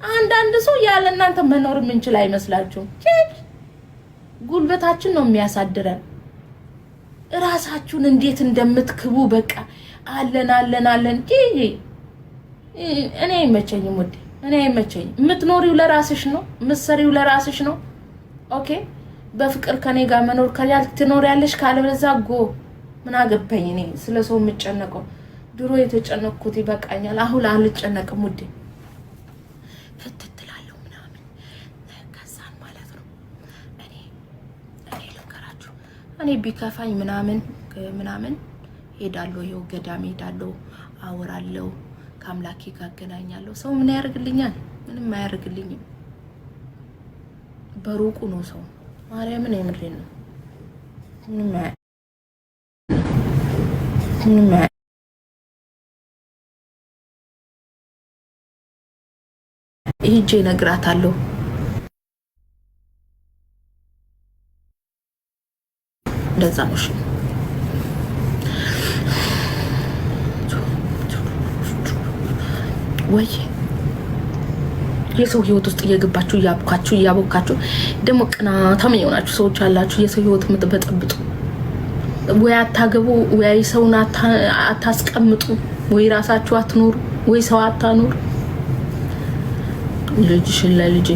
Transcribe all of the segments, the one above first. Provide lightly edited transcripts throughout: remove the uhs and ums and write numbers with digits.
አንዳንድ ሰው ያለ እናንተ መኖር ምንችል አይመስላችሁም? ጉልበታችን ነው የሚያሳድረን። ራሳችሁን እንዴት እንደምትክቡ በቃ አለን እኔ አይመቸኝም ወዴ እኔ አይመቸኝም። የምትኖሪው ለራስሽ ነው፣ የምትሰሪው ለራስሽ ነው። ኦኬ በፍቅር ከኔ ጋር መኖር ከያል ትኖሪያለሽ፣ ካለበዛ ጎ ምን አገባኝ እኔ ስለሰው የምጨነቀው። ድሮ የተጨነቅኩት ይበቃኛል። አሁን አልጨነቅም ውዴ። ፍትትላለሁ ምናምን ከዛን ማለት ነው። እኔ ልንገራችሁ፣ እኔ ቢከፋኝ ምናምን ሄዳለሁ፣ ይኸው ገዳም ሄዳለሁ፣ አወራለሁ፣ ከአምላኬ ጋር አገናኛለሁ። ሰው ምን ያደርግልኛል? ምንም አያደርግልኝም። በሩቁ ነው ሰው። ማርያምን የምሬን ነው። ምንም ሂጄ እነግራታለሁ። እንደዛ ነው። እሺ ወይ የሰው ህይወት ውስጥ እየገባችሁ እያቦካችሁ ደግሞ ቅናታም የሆናችሁ ሰዎች አላችሁ። የሰው ህይወት የምትበጠብጡ ወይ አታገቡ፣ ወይ ሰውን አታስቀምጡ፣ ወይ ራሳችሁ አትኖሩ፣ ወይ ሰው አታኖሩ። ልጅሽን ለልጄ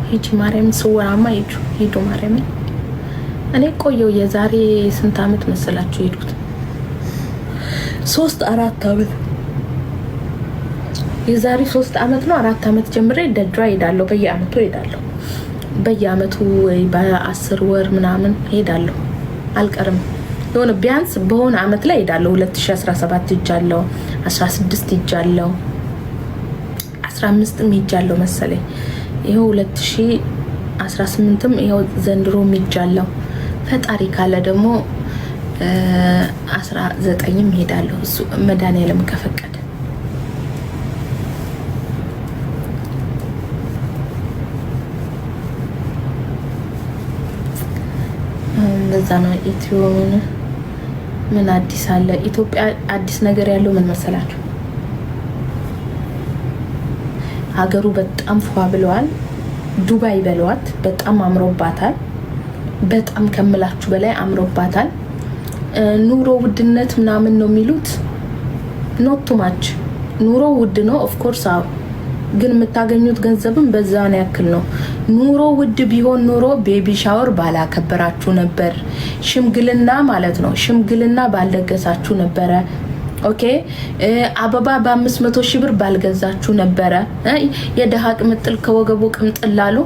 ሂጂ ማርያም ስወራማ ሂዱ ማርያም። እኔ ቆየው የዛሬ ስንት አመት መሰላችሁ ሄዱት? 3-4 አመት። የዛሬ 3 አመት ነው 4 አመት ጀምሬ ደድራ ሄዳለሁ። በየአመቱ ወይ በ10 ወር ምናምን ሄዳለሁ። አልቀርም። የሆነ ቢያንስ በሆነ አመት ላይ ሄዳለሁ። 2017 ሄጃለሁ፣ 16 ሄጃለሁ፣ 15ም ሄጃለሁ መሰለኝ። ይሄው 2018ም ይሄው ዘንድሮም ሄጃለሁ። ፈጣሪ ካለ ደግሞ 19ም ሄዳለሁ። እሱ መድኃኒዓለም ከፈቀደ። እንደዛ ነው። ኢትዮን ምን አዲስ አለ? ኢትዮጵያ አዲስ ነገር ያለው ምን መሰላችሁ? ሀገሩ በጣም ፏ ብለዋል። ዱባይ በለዋት በጣም አምሮባታል። በጣም ከምላችሁ በላይ አምሮባታል። ኑሮ ውድነት ምናምን ነው የሚሉት። ኖት ቱ ማች ኑሮ ውድ ነው ኦፍ ኮርስ። አዎ ግን የምታገኙት ገንዘብም በዛን ያክል ነው። ኑሮ ውድ ቢሆን ኖሮ ቤቢ ሻወር ባላከበራችሁ ነበር። ሽምግልና ማለት ነው፣ ሽምግልና ባልደገሳችሁ ነበረ። ኦኬ አበባ በ500 ሺህ ብር ባልገዛችሁ ነበረ። የደሃ ቅምጥል ከወገቡ ቅምጥል አሉ።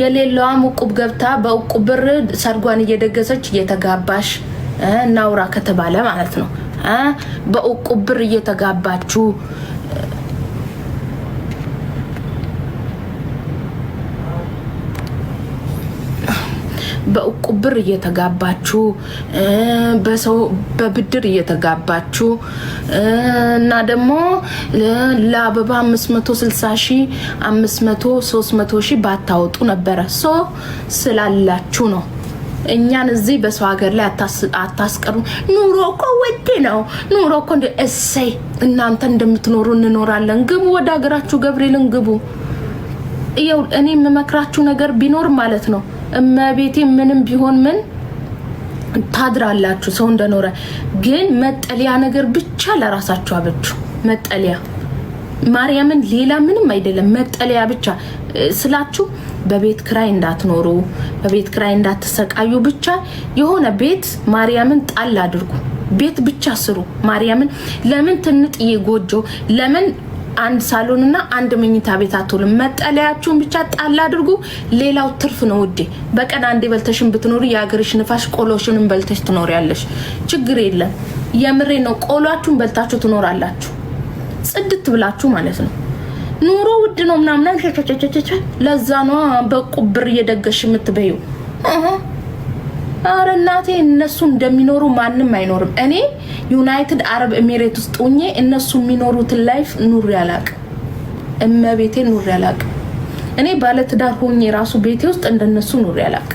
የሌላዋ ዕቁብ ገብታ በዕቁብ ብር ሰርጓን እየደገሰች እየተጋባሽ እናውራ ከተባለ ማለት ነው። በዕቁብ ብር እየተጋባችሁ በዕቁብ ብር እየተጋባችሁ በሰው በብድር እየተጋባችሁ እና ደግሞ ለአበባ 560 ሺህ 500 300 ሺህ ባታወጡ ነበረ። ሶ ስላላችሁ ነው። እኛን እዚህ በሰው ሀገር ላይ አታስቀሩ። ኑሮ እኮ ውድ ነው። ኑሮ እኮ እሰይ እናንተ እንደምትኖሩ እንኖራለን። ግቡ ወደ ሀገራችሁ፣ ገብርኤልን ግቡ። ይኸው እኔ የምመክራችሁ ነገር ቢኖር ማለት ነው እመቤቴ ምንም ቢሆን ምን ታድራላችሁ ሰው እንደኖረ። ግን መጠለያ ነገር ብቻ ለራሳችሁ አበጁ። መጠለያ ማርያምን ሌላ ምንም አይደለም። መጠለያ ብቻ ስላችሁ በቤት ክራይ እንዳትኖሩ፣ በቤት ክራይ እንዳትሰቃዩ ብቻ የሆነ ቤት ማርያምን ጣል አድርጉ። ቤት ብቻ ስሩ ማርያምን። ለምን ትንጥዬ ጎጆ ለምን አንድ ሳሎን እና አንድ መኝታ ቤት አትሉም? መጠለያችሁን ብቻ ጣል አድርጉ። ሌላው ትርፍ ነው ውዴ። በቀን አንዴ በልተሽን ብትኖሪ የአገርሽ ንፋሽ ቆሎሽንም በልተሽ ትኖሪያለሽ። ችግር የለም። የምሬ ነው። ቆሏችሁን በልታችሁ ትኖራላችሁ ጽድት ብላችሁ ማለት ነው። ኑሮ ውድ ነው ምናምን ቸቸቸቸቸ ለዛ ነው በዕቁብ ብር እየደገሽ የምትበዩ። አረ እናቴ እነሱ እንደሚኖሩ ማንም አይኖርም። እኔ ዩናይትድ አረብ ኤሚሬት ውስጥ ሆኜ እነሱ የሚኖሩትን ላይፍ ኑር ያላቅ እመቤቴ ኑር ያላቅ። እኔ ባለ ትዳር ሆኜ ራሱ ቤቴ ውስጥ እንደነሱ ኑር ያላቅ።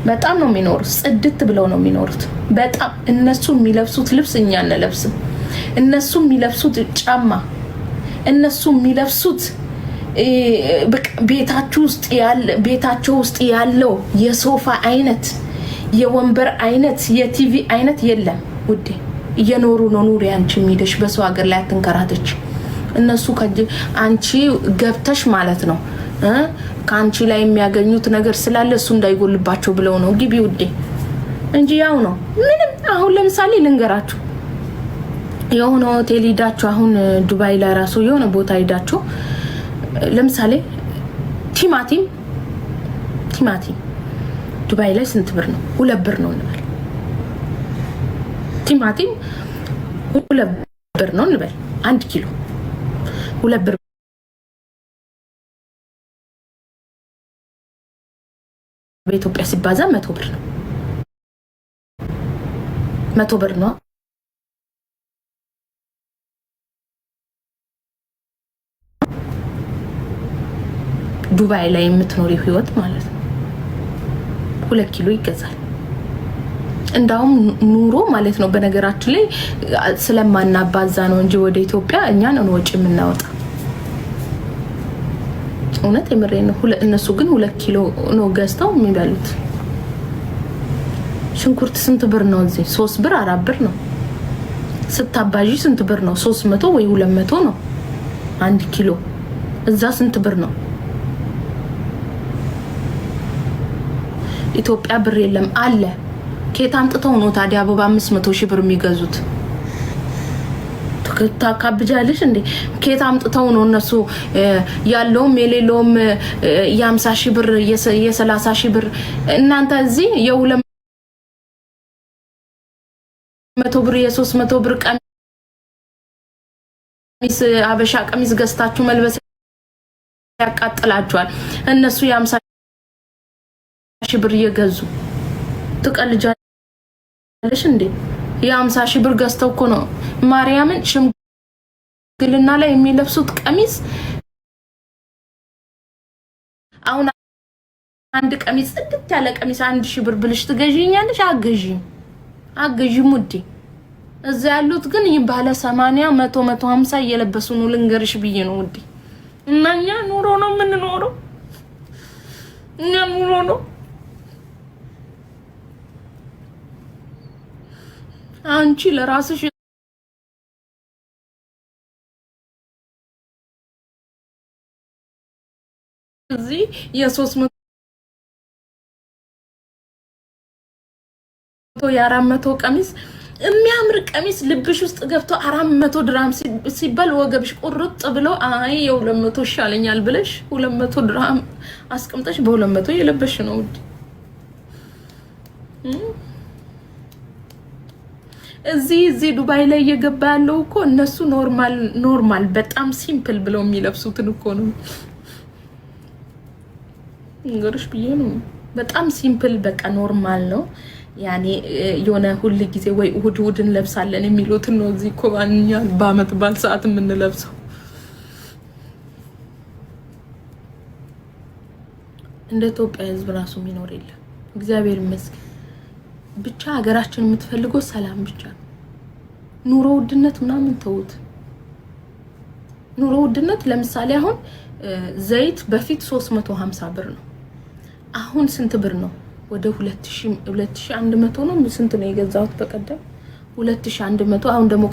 በጣም ነው የሚኖሩት። ጽድት ብለው ነው የሚኖሩት። በጣም እነሱ የሚለብሱት ልብስ እኛ አንለብስም። እነሱ የሚለብሱት ጫማ፣ እነሱ የሚለብሱት ቤታቸው ውስጥ ያለው የሶፋ አይነት፣ የወንበር አይነት፣ የቲቪ አይነት የለም ውዴ። እየኖሩ ነው። ኑሪ አንቺ የሚደሽ በሰው ሀገር ላይ አትንከራተች። እነሱ አንቺ ገብተሽ ማለት ነው ከአንቺ ላይ የሚያገኙት ነገር ስላለ እሱ እንዳይጎልባቸው ብለው ነው ግቢ ውዴ እንጂ ያው ነው ምንም። አሁን ለምሳሌ ልንገራችሁ፣ የሆነ ሆቴል ሄዳችሁ አሁን ዱባይ ላይ ራሱ የሆነ ቦታ ሄዳችሁ ለምሳሌ ቲማቲም ዱባይ ላይ ስንት ብር ነው? 2 ብር ነው እንበል። ቲማቲም 2 ብር ነው እንበል። 1 ኪሎ 2 ብር በኢትዮጵያ ሲባዛ 100 ብር ነው። 100 ብር ነው። ዱባይ ላይ የምትኖሪው ህይወት ማለት ነው 2 ኪሎ ይገዛል። እንዳውም ኑሮ ማለት ነው በነገራችን ላይ ስለማናባዛ ነው እንጂ ወደ ኢትዮጵያ እኛ ነን ወጪ የምናወጣ። እውነት የምሬ ነው። እነሱ ግን 2 ኪሎ ነው ገዝተው የሚበሉት። ሽንኩርት ስንት ብር ነው እዚህ? 3 ብር 4 ብር ነው። ስታባዢ ስንት ብር ነው? 300 ወይ 200 ነው 1 ኪሎ። እዛ ስንት ብር ነው? ኢትዮጵያ ብር የለም አለ። ከየት አምጥተው ነው ታዲያ አበባ 500 ሺህ ብር የሚገዙት? ታካብጃለሽ እንዴ? ከየት አምጥተው ነው እነሱ ያለውም የሌለውም የ50 ሺህ ብር የ30 ሺህ ብር? እናንተ እዚህ የ200 ብር የ300 ብር ቀሚስ አበሻ ቀሚስ ገዝታችሁ መልበስ ያቃጥላችኋል። እነሱ የ50 ሺህ ብር እየገዙ ትቀልጃለሽ እንዴ? የ50 ሺህ ብር ገዝተው እኮ ነው ማርያምን ሽምግልና ላይ የሚለብሱት ቀሚስ። አሁን አንድ ቀሚስ ጽድት ያለ ቀሚስ 1000 ብር ብልሽ ትገዢኛለሽ? አገዢም ውዴ። እዛ ያሉት ግን ይባለ 80 100 150 እየለበሱ ነው። ልንገርሽ ብዬ ነው ውዴ። እና እኛ ኑሮ ነው የምንኖረው። እኛ ኑሮ ነው። አንቺ ለራስሽ እዚህ የ300 የ400 ቀሚስ የሚያምር ቀሚስ ልብሽ ውስጥ ገብቶ 400 ድርሃም ሲባል ወገብሽ ቁርጥ ብሎ አይ የ200 ይሻለኛል ብለሽ 200 ድርሃም አስቀምጠሽ በ200 የለበሽ ነው ውዴ። እዚህ ዱባይ ላይ እየገባ ያለው እኮ እነሱ ኖርማል በጣም ሲምፕል ብለው የሚለብሱትን እኮ ነው እንግዲህ ብዬ ነው። በጣም ሲምፕል በቃ ኖርማል ነው። ያኔ የሆነ ሁሉ ጊዜ ወይ እሁድ እንለብሳለን የሚሉትን ነው እዚህ እኮ ባንኛ በአመት ባል ሰዓት የምንለብሰው። እንደ ኢትዮጵያ ህዝብ ራሱ የሚኖር የለም። እግዚአብሔር ይመስገን። ብቻ ሀገራችን የምትፈልገው ሰላም ብቻ ነው። ኑሮ ውድነት ምናምን ተውት። ኑሮ ውድነት ለምሳሌ አሁን ዘይት በፊት 350 ብር ነው። አሁን ስንት ብር ነው? ወደ 2100 ነው። ስንት ነው የገዛሁት በቀደም? 2100። አሁን ደግሞ